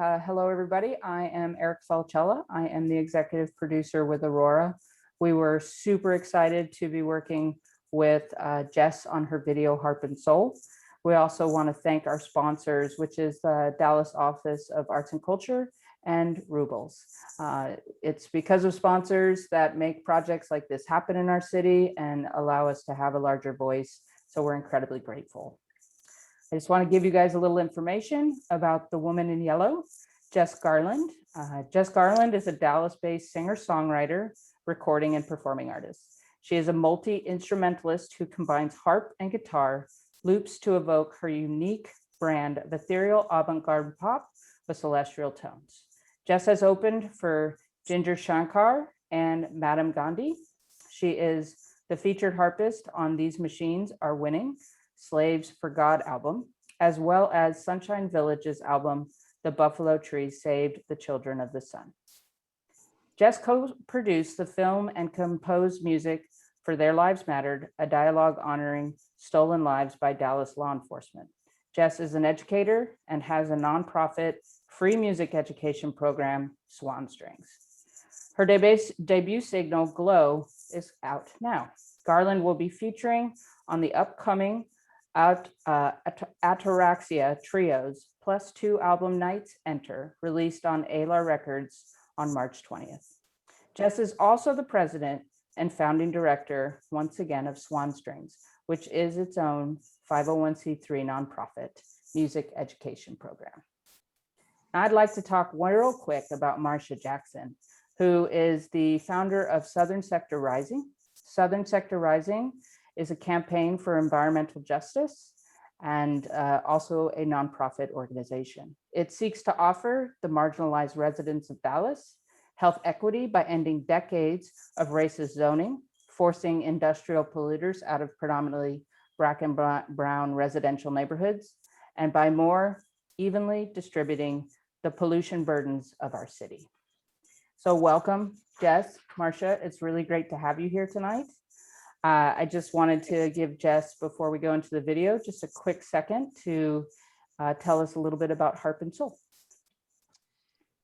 Hello, everybody. I am Eric Falcella. I am the executive producer with Aurora. We were super excited to be working with Jess on her video, Harp and Soul. We also want to thank our sponsors, which is the Dallas Office of Arts and Culture and Rubles. It's because of sponsors that make projects like this happen in our city and allow us to have a larger voice. So we're incredibly grateful. I just want to give you guys a little information about the woman in yellow, Jess Garland. Jess Garland is a Dallas-based singer-songwriter, recording and performing artist. She is a multi-instrumentalist who combines harp and guitar loops to evoke her unique brand of ethereal avant-garde pop with celestial tones. Jess has opened for Gingger Shankar and Madam Gandhi. She is the featured harpist on These Machines Are Winning, Slaves for God album, as well as Sunshine Village's album, The Buffalo Trees Saved the Children of the Sun. Jess co-produced the film and composed music for Their Lives Mattered, a dialogue honoring stolen lives by Dallas law enforcement. Jess is an educator and has a nonprofit free music education program, Swan. Her debut single, Glow, is out now. Garland will be featuring on the upcoming Ataraxia Trios plus 2 album Nights Enter, released on ALAR Records on March 20th. Jess is also the president and founding director, once again, of Swan, which is its own 501c3 nonprofit music education program. I'd like to talk real quick about Marcia Jackson, who is the founder of Southern Sector Rising. Southern Sector Rising is a campaign for environmental justice and also a nonprofit organization. It seeks to offer the marginalized residents of Dallas health equity by ending decades of racist zoning, forcing industrial polluters out of predominantly Black and brown residential neighborhoods, and by more evenly distributing the pollution burdens of our city. So welcome, Jess, Marcia. It's really great to have you here tonight. I just wanted to give Jess, before we go into the video, just a quick second to tell us a little bit about Harp and Soul.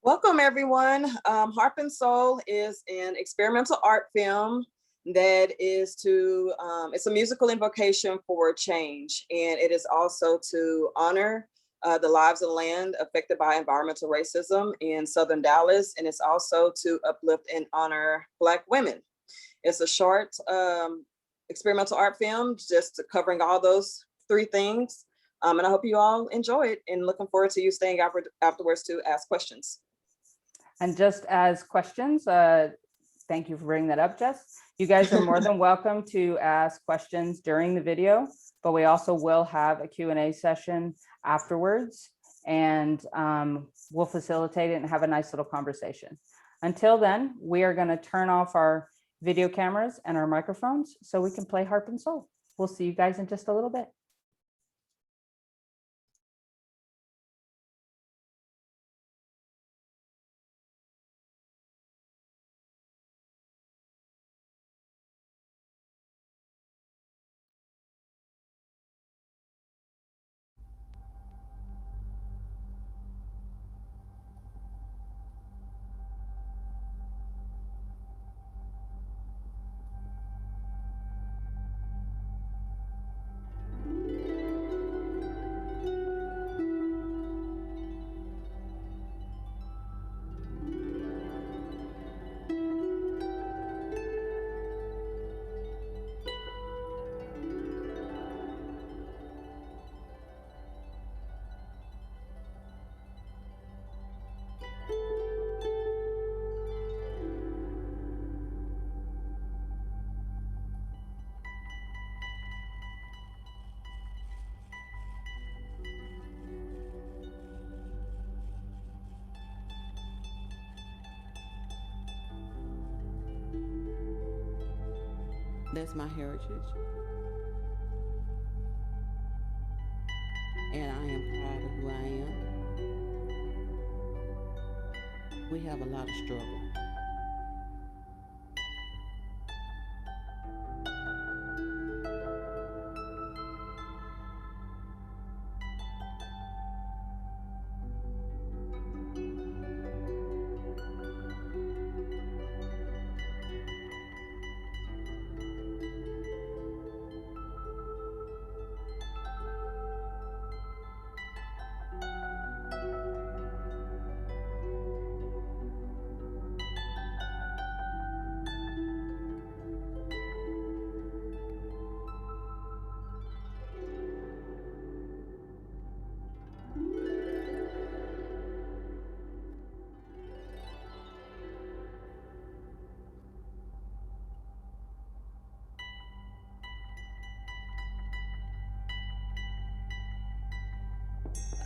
Welcome, everyone. Harp and Soul is an experimental art film that is it's a musical invocation for change. And it is also to honor the lives of land affected by environmental racism in Southern Dallas. And it's also to uplift and honor Black women. It's a short experimental art film, just covering all those 3 things. And I hope you all enjoy it, and looking forward to you staying afterwards to ask questions. And just as questions, thank you for bringing that up, Jess. You guys are more than welcome to ask questions during the video, but we also will have a Q&A session afterwards, and we'll facilitate it and have a nice little conversation. Until then, we are going to turn off our video cameras and our microphones so we can play Harp and Soul. We'll see you guys in just a little bit. That's my heritage. And I am proud of who I am. We have a lot of struggle.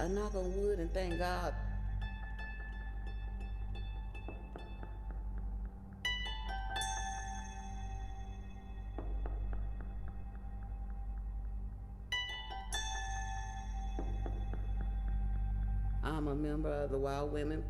I knock on wood and thank God. I'm a member of the Wild Women.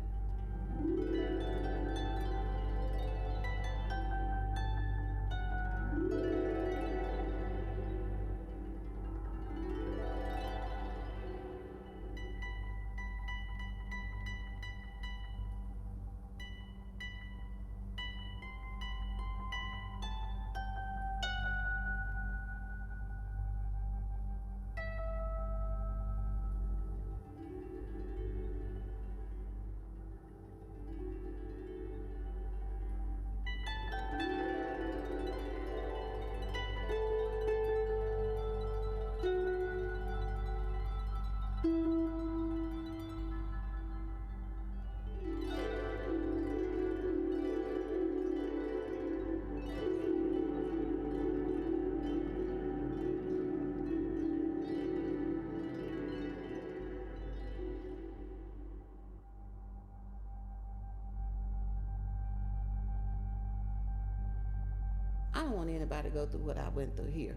I don't want anybody to go through what I went through here.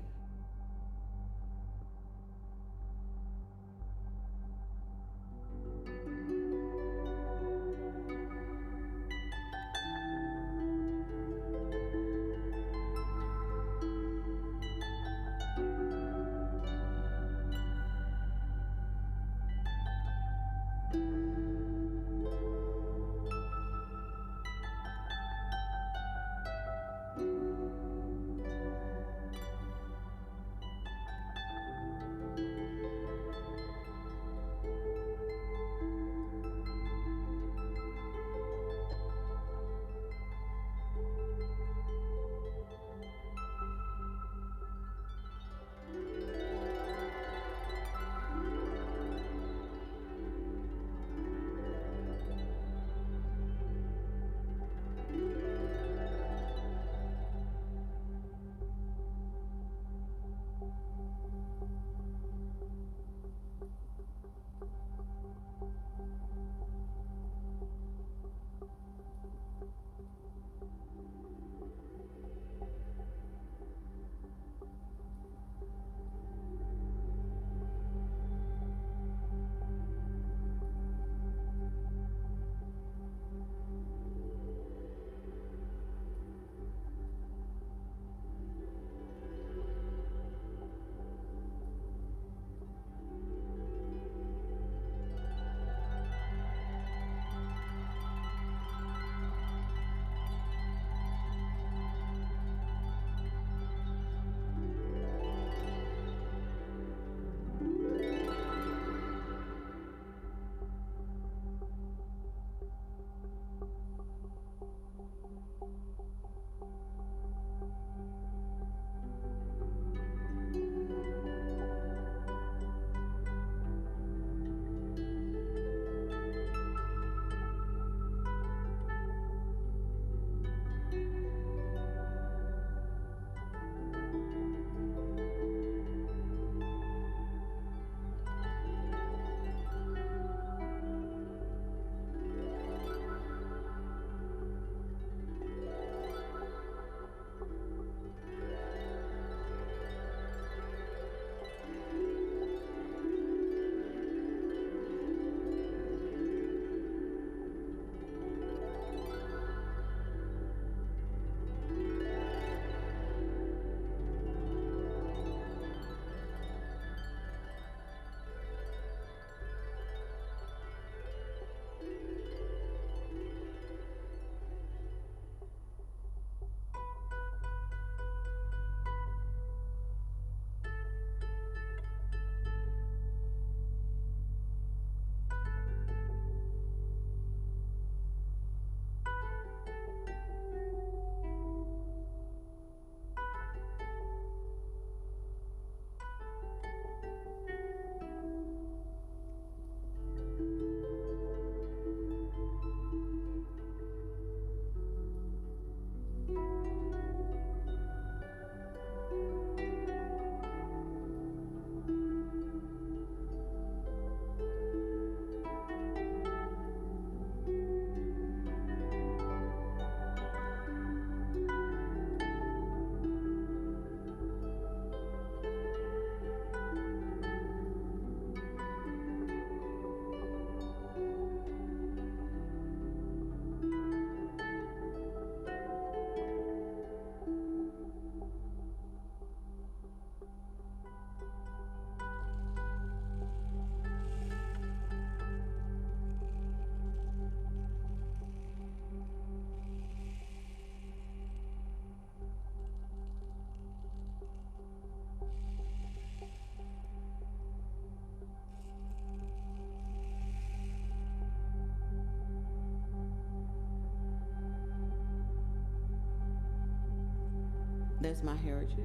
That's my heritage.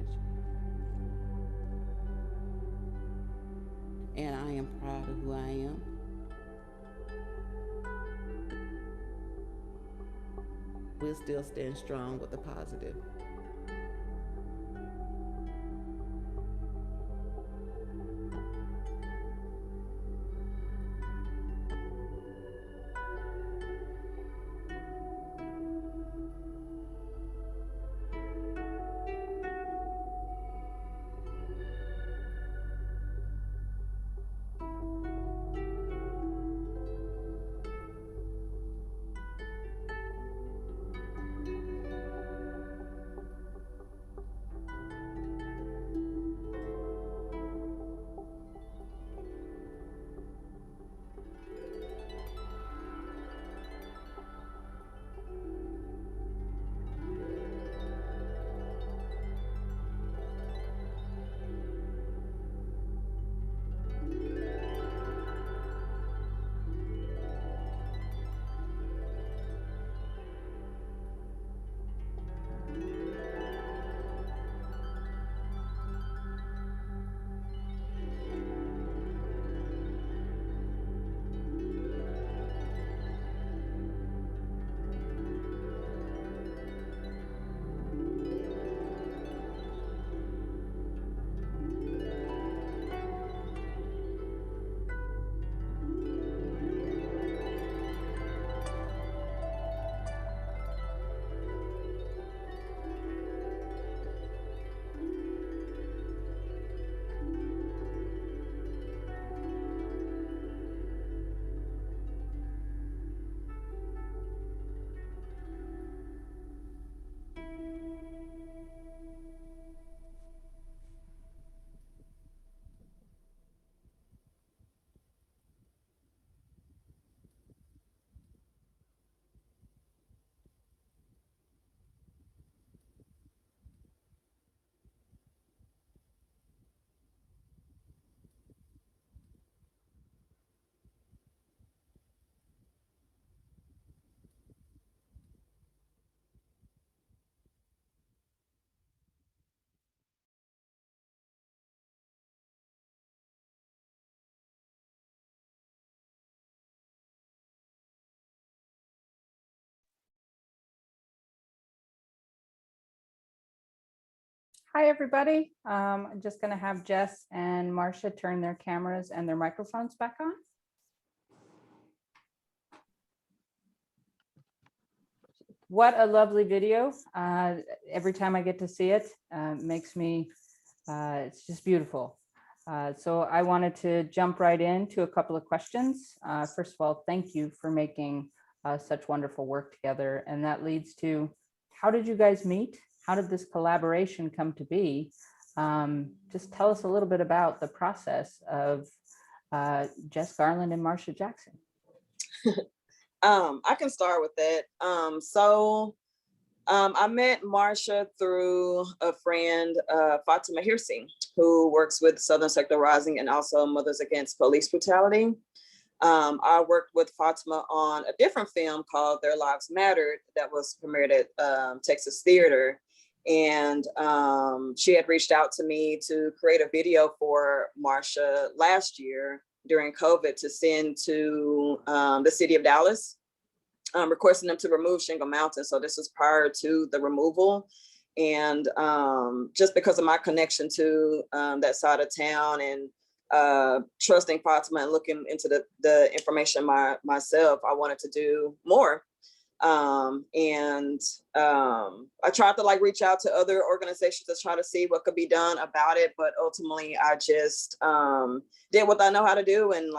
And I am proud of who I am. We'll still stand strong with the positive. Hi, everybody. I'm just going to have Jess and Marcia turn their cameras and their microphones back on. What a lovely video. Every time I get to see it, makes me, it's just beautiful. So I wanted to jump right into a couple of questions. First of all, thank you for making such wonderful work together. And that leads to, how did you guys meet? How did this collaboration come to be? Just tell us a little bit about the process of Jess Garland and Marcia Jackson. I can start with that. I met Marsha through a friend, Fatima Hirsi, who works with Southern Sector Rising and also Mothers Against Police Brutality. I worked with Fatima on a different film called Their Lives Mattered that was premiered at Texas Theater. And she had reached out to me to create a video for Marsha last year during COVID to send to the city of Dallas, requesting them to remove Shingle Mountain. So this was prior to the removal. And just because of my connection to that side of town and trusting Fatima and looking into the information myself, I wanted to do more. I tried to reach out to other organizations to try to see what could be done about it. But ultimately, I just did what I know how to do and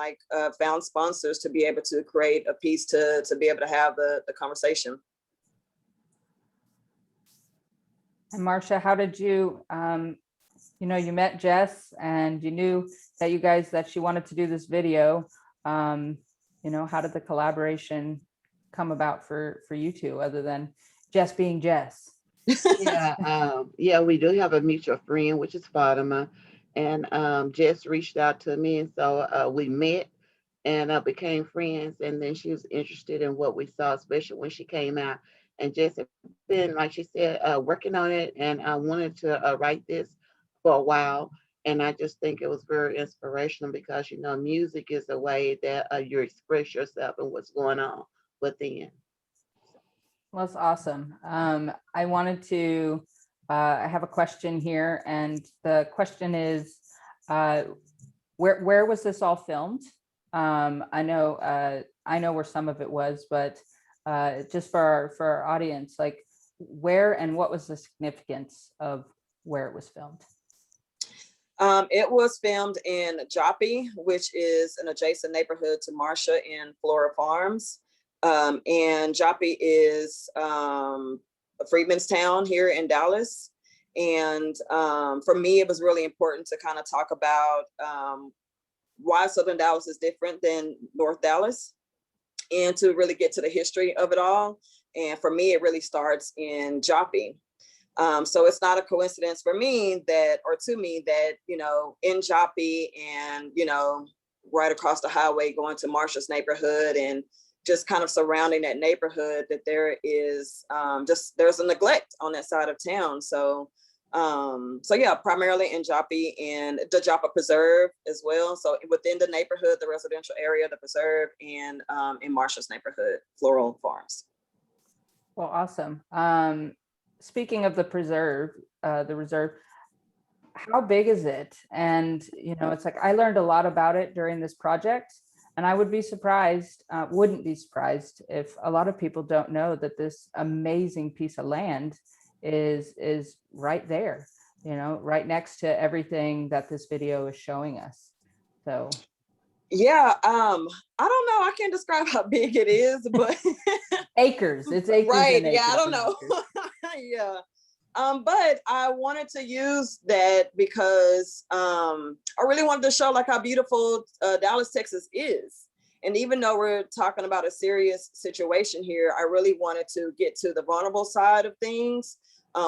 found sponsors to be able to create a piece to be able to have the conversation. And Marcia, how did you, you met Jess and you knew that she wanted to do this video. How did the collaboration come about for you two, other than Jess being Jess? Yeah, we do have a mutual friend, which is Fatima, and Jess reached out to me, and so we met and became friends. And then she was interested in what we saw, especially when she came out And Jess has been, like she said, working on it, and I wanted to write this for a while. And I just think it was very inspirational because, you know, music is a way that you express yourself and what's going on within. Well, that's awesome. I wanted to, I have a question here, and the question is, where was this all filmed? I know where some of it was, but just for our audience, like where and what was the significance of where it was filmed? It was filmed in Joppy, which is an adjacent neighborhood to Marsha in Flora Farms. And Joppy is a freedman's town here in Dallas. And for me, it was really important to kind of talk about why Southern Dallas is different than North Dallas, and to really get to the history of it all. And for me, it really starts in Joppy. So it's not a coincidence for me that, or to me that, you know, in Joppy and, you know, right across the highway going to Marsha's neighborhood and just kind of surrounding that neighborhood, that there is there's a neglect on that side of town. So yeah, primarily in Joppy and the Joppa Preserve as well. So within the neighborhood, the residential area, the preserve, and in Marsha's neighborhood, Floral Farms. Well, awesome. Speaking of the reserve, how big is it? And, you know, it's like, I learned a lot about it during this project, and I wouldn't be surprised if a lot of people don't know that this amazing piece of land is right there, you know, right next to everything that this video is showing us. So yeah, I don't know, I can't describe how big it is, but acres, it's acres, right, and acres, yeah, I don't know. Yeah, but I wanted to use that because I really wanted to show like how beautiful Dallas, Texas is. And even though we're talking about a serious situation here, I really wanted to get to the vulnerable side of things,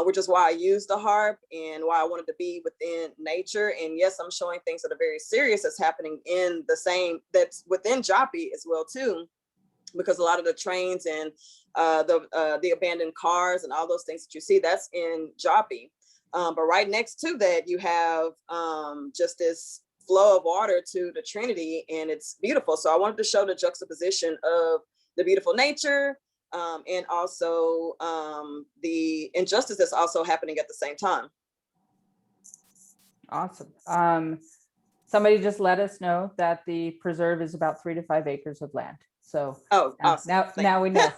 which is why I used the harp and why I wanted to be within nature. And yes, I'm showing things that are very serious that's happening in that's within Joppy as well too, because a lot of the trains and the abandoned cars and all those things that you see, that's in Joppy. But right next to that, you have just this flow of water to the Trinity, and it's beautiful. So I wanted to show the juxtaposition of the beautiful nature and also the injustice that's also happening at the same time. Awesome. Somebody just let us know that the preserve is about 3 to 5 acres of land. So awesome. now we know.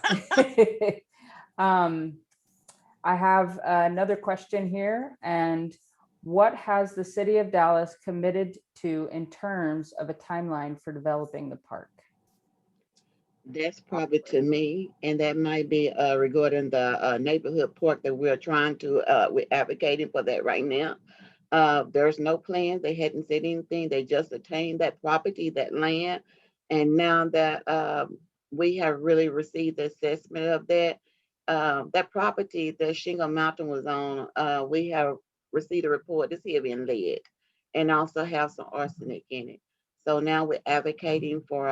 I have another question here. And what has the city of Dallas committed to in terms of a timeline for developing the park? That's probably to me, and that might be regarding the neighborhood park that we're we're advocating for that right now. There's no plan. They hadn't said anything. They just attained that property, that land. And now that we have really received the assessment of that property that Shingle Mountain was on, we have received a report it's heavy in lead and also have some arsenic in it. So now we're advocating for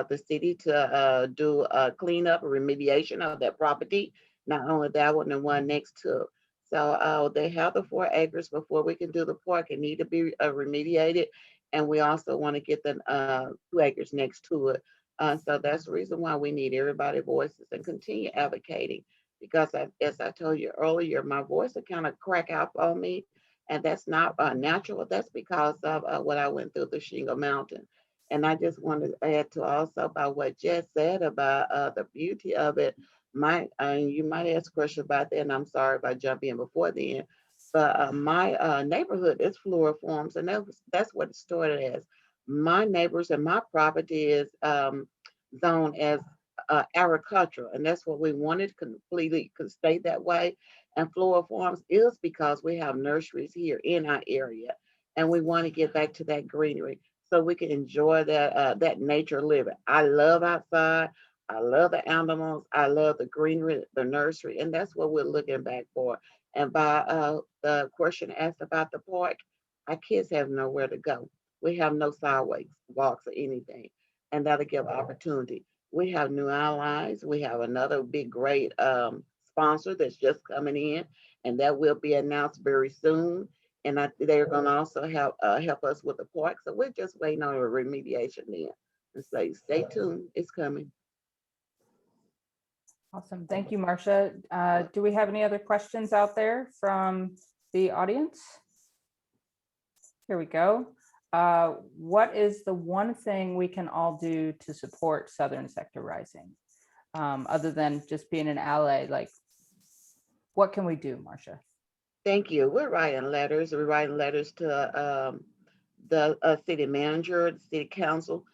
the city to do a cleanup, a remediation of that property. Not only that one, the one next to it. So they have the 4 acres before we can do the park. It need to be remediated. And we also want to get the 2 acres next to it. So that's the reason why we need everybody's voices and continue advocating. Because as I told you earlier, my voice will kind of crack out on me. And that's not natural. That's because of what I went through the Shingle Mountain. And I just wanted to add to also about what Jess said about the beauty of it. You might ask a question about that, and I'm sorry if I jump in before then. But my neighborhood is Flora Farms, and that's what it started as. My neighbors and my property is zoned as agricultural, and that's what we wanted completely could stay that way. And Flora Farms is because we have nurseries here in our area, and we want to get back to that greenery so we can enjoy that nature living. I love outside. I love the animals. I love the greenery, the nursery, and that's what we're looking back for. And by the question asked about the park, our kids have nowhere to go. We have no sidewalks, walks, or anything, and that'll give opportunity. We have new allies. We have another big, great sponsor that's just coming in, and that will be announced very soon. And they're going to also help us with the park. So we're just waiting on a remediation then. And say, stay tuned, it's coming. Awesome. Thank you, Marcia. Do we have any other questions out there from the audience? Here we go. What is the one thing we can all do to support Southern Sector Rising? Other than just being an ally, like what can we do, Marcia? Thank you. We're writing letters. We're writing letters to the city manager, the city council,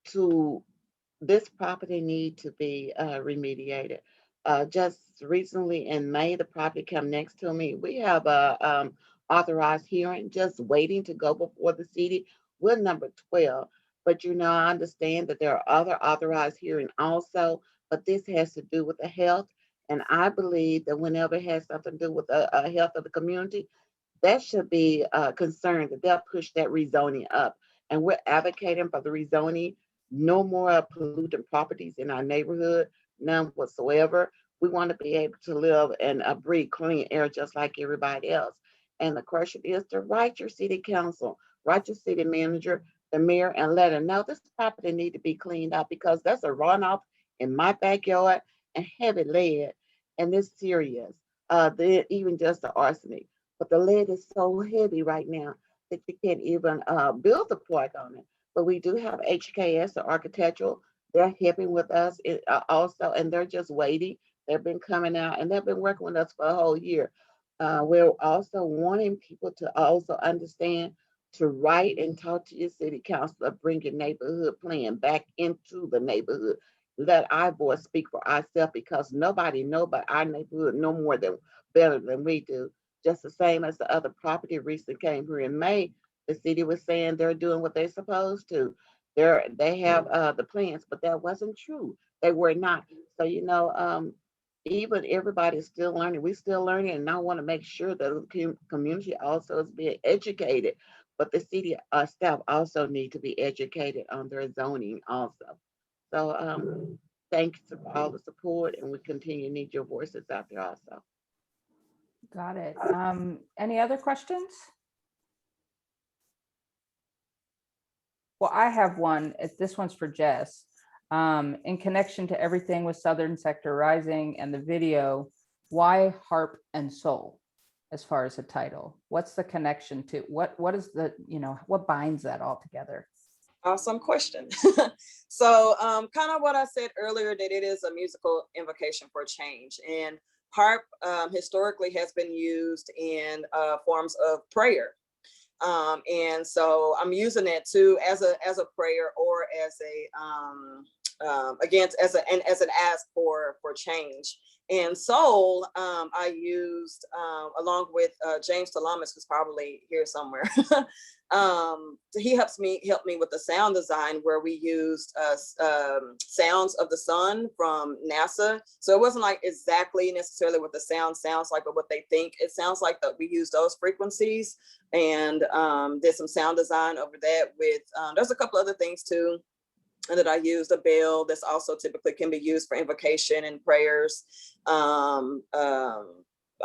to this property need to be remediated. Just recently in May, the property come next to me. We have a authorized hearing just waiting to go before the city. We're number 12, but I understand that there are other authorized hearings also, but this has to do with the health. And I believe that whenever it has something to do with the health of the community, that should be concerned that they'll push that rezoning up. And we're advocating for the rezoning. No more pollutant properties in our neighborhood, none whatsoever. We want to be able to live and breathe clean air just like everybody else. And the question is to write your city council, write your city manager, the mayor, and let them know this property need to be cleaned up because that's a runoff in my backyard and heavy lead, and it's serious. Even just the arsenic, but the lead is so heavy right now that you can't even build the park on it. But we do have HKS, the architectural. They're helping with us also, and they're just waiting. They've been coming out, and they've been working with us for a whole year. We're also wanting people to also understand to write and talk to your city councilor, bring your neighborhood plan back into the neighborhood. Let our voice speak for ourselves because nobody knows but our neighborhood no more than better than we do. Just the same as the other property recently came here in May. The city was saying they're doing what they're supposed to. They have the plans, but that wasn't true. They were not. So even everybody's still learning. We're still learning, and I want to make sure that the community also is being educated. But the city staff also need to be educated on their zoning also. So thanks for all the support, and we continue to need your voices out there also. Got it. Any other questions? Well, I have one. This one's for Jess. In connection to everything with Southern Sector Rising and the video, why Harp and Soul as far as the title? What's the connection to what is the, what binds that all together? Awesome question. So kind of what I said earlier, that it is a musical invocation for change. And harp historically has been used in forms of prayer. And so I'm using it too as a prayer or as as an ask for change. And soul, I used along with James Talamas, who's probably here somewhere. He helped me with the sound design where we used sounds of the sun from NASA. So it wasn't like exactly necessarily what the sound sounds like, but what they think it sounds like. That we used those frequencies and did some sound design over that with, there's a couple other things too. And that I used a bell that's also typically can be used for invocation and prayers. I'm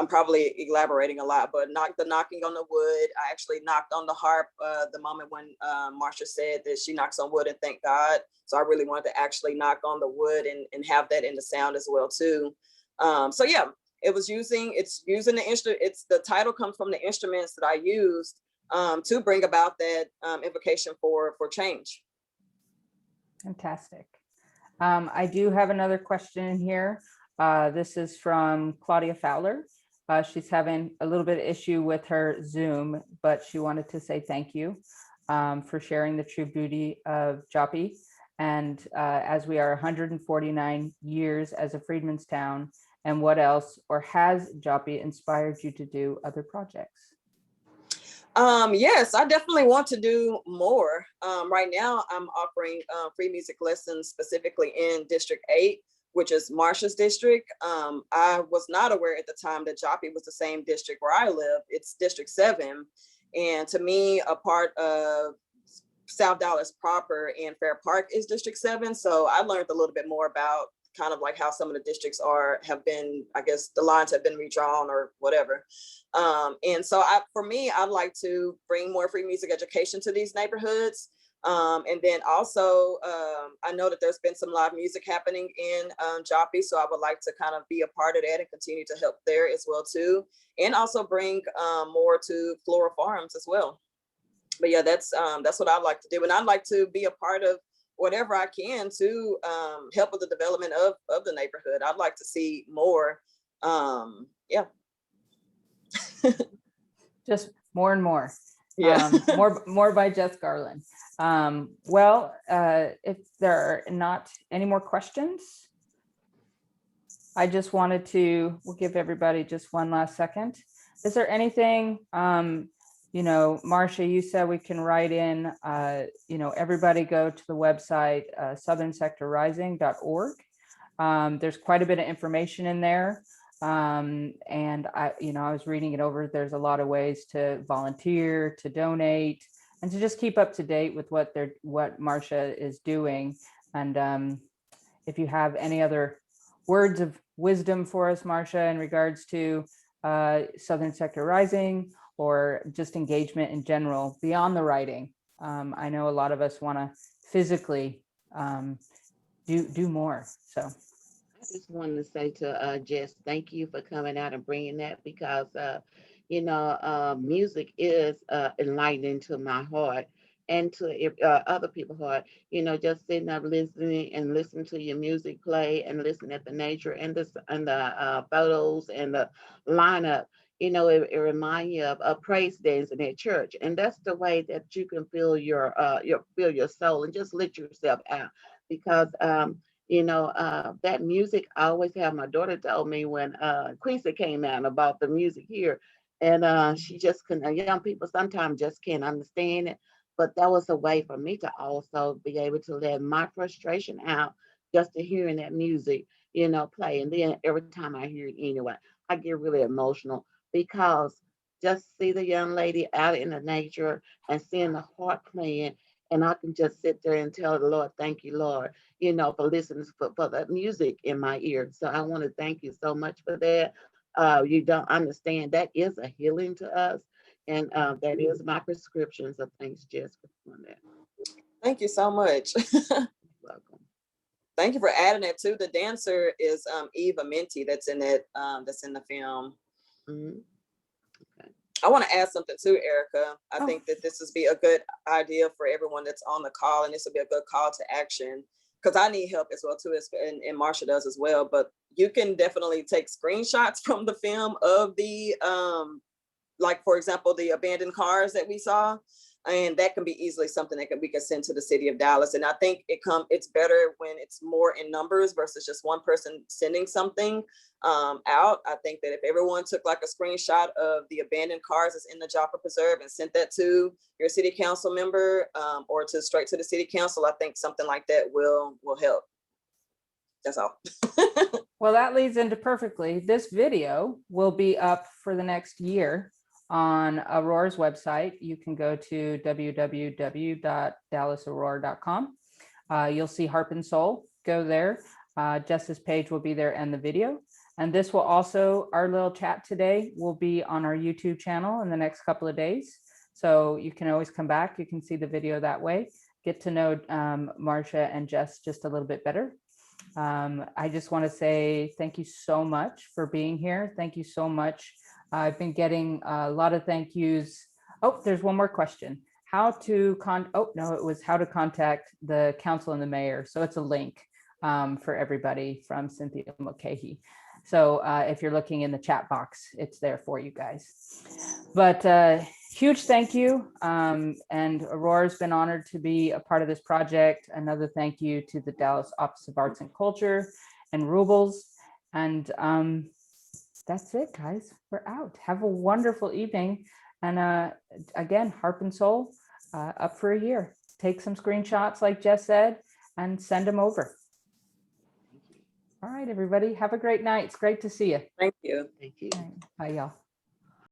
probably elaborating a lot, but the knocking on the wood. I actually knocked on the harp the moment when Marsha said that she knocks on wood and thank God. So I really wanted to actually knock on the wood and have that in the sound as well too. So yeah, it's using the instrument. The title comes from the instruments that I used to bring about that invocation for change. Fantastic. I do have another question in here. This is from Claudia Fowler. She's having a little bit of issue with her Zoom, but she wanted to say thank you for sharing the true beauty of Joppy. And as we are 149 years as a Freedmen's Town, and what else or has Joppy inspired you to do other projects? Yes, I definitely want to do more. Right now, I'm offering free music lessons specifically in District 8, which is Marsha's district. I was not aware at the time that Joppy was the same district where I live. It's District 7. And to me, a part of South Dallas proper and Fair Park is District 7. So I learned a little bit more about kind of like how some of the districts have been, I guess the lines have been redrawn or whatever. And so for me, I'd like to bring more free music education to these neighborhoods. And then also, I know that there's been some live music happening in Joppy, so I would like to kind of be a part of that and continue to help there as well too, and also bring more to Floral Farms as well. But yeah, that's what I'd like to do, and I'd like to be a part of whatever I can to help with the development of the neighborhood. I'd like to see more. Yeah. Just more and more. Yeah. More by Jess Garland. Well, if there are not any more questions, I just wanted to, we'll give everybody just one last second. Is there anything, you know, Marcia, you said we can write in, you know, everybody go to the website, southernsectorrising.org. There's quite a bit of information in there. And I was reading it over. There's a lot of ways to volunteer, to donate, and to just keep up to date with what Marcia is doing. And if you have any other words of wisdom for us, Marcia, in regards to Southern Sector Rising or just engagement in general beyond the writing, I know a lot of us want to physically do more. So I just wanted to say to Jess, thank you for coming out and bringing that, because you know, music is enlightening to my heart and to other people's heart. You know, just sitting up listening and listening to your music play and listening at the nature and the photos and the lineup. You know, it reminds you of praise dancing at church, and that's the way that you can feel your soul and just let yourself out, because you know, that music, I always have, my daughter told me when Quincy came out about the music here, and she just couldn't, young people sometimes just can't understand it, but that was a way for me to also be able to let my frustration out just to hearing that music, you know, play. And then every time I hear it anyway, I get really emotional, because just see the young lady out in the nature and seeing the heart playing, and I can just sit there and tell the Lord, thank you, Lord, you know, for listening for that music in my ear. So I want to thank you so much for that. You don't understand, that is a healing to us. And that is my prescription. So thanks, Jess, for doing that. Thank you so much. You're welcome. Thank you for adding that too. The dancer is Eva Minty, that's in it, that's in the film. Mm-hmm. Okay. I want to add something too, Erica. I think that this would be a good idea for everyone that's on the call, and this would be a good call to action, because I need help as well too, and Marsha does as well. But you can definitely take screenshots from the film of the, like for example, the abandoned cars that we saw, and that can be easily something that we can send to the city of Dallas. And I think it's better when it's more in numbers versus just one person sending something out. I think that if everyone took like a screenshot of the abandoned cars that's in the Joppa Preserve and sent that to your city council member or straight to the city council, I think something like that will help. That's all. well, that leads into perfectly. This video will be up for the next year on Aurora's website. You can go to www.dallasaurora.com. You'll see Harp and Soul. Go there. Jess's page will be there and the video. And this will also, our little chat today will be on our YouTube channel in the next couple of days. So you can always come back. You can see the video that way. Get to know Marcia and Jess just a little bit better. I just want to say thank you so much for being here. Thank you so much. I've been getting a lot of thank yous. Oh, there's one more question. How to contact the council and the mayor. So it's a link for everybody from Cynthia Mulcahy. So if you're looking in the chat box, it's there for you guys. But huge thank you. And Aurora's been honored to be a part of this project. Another thank you to the Dallas Office of Arts and Culture and Rubles. And that's it, guys. We're out. Have a wonderful evening. And again, Harp and Soul up for a year. Take some screenshots, like Jess said, and send them over. All right, everybody. Have a great night. It's great to see you. Thank you. Thank you. All right, bye, y'all.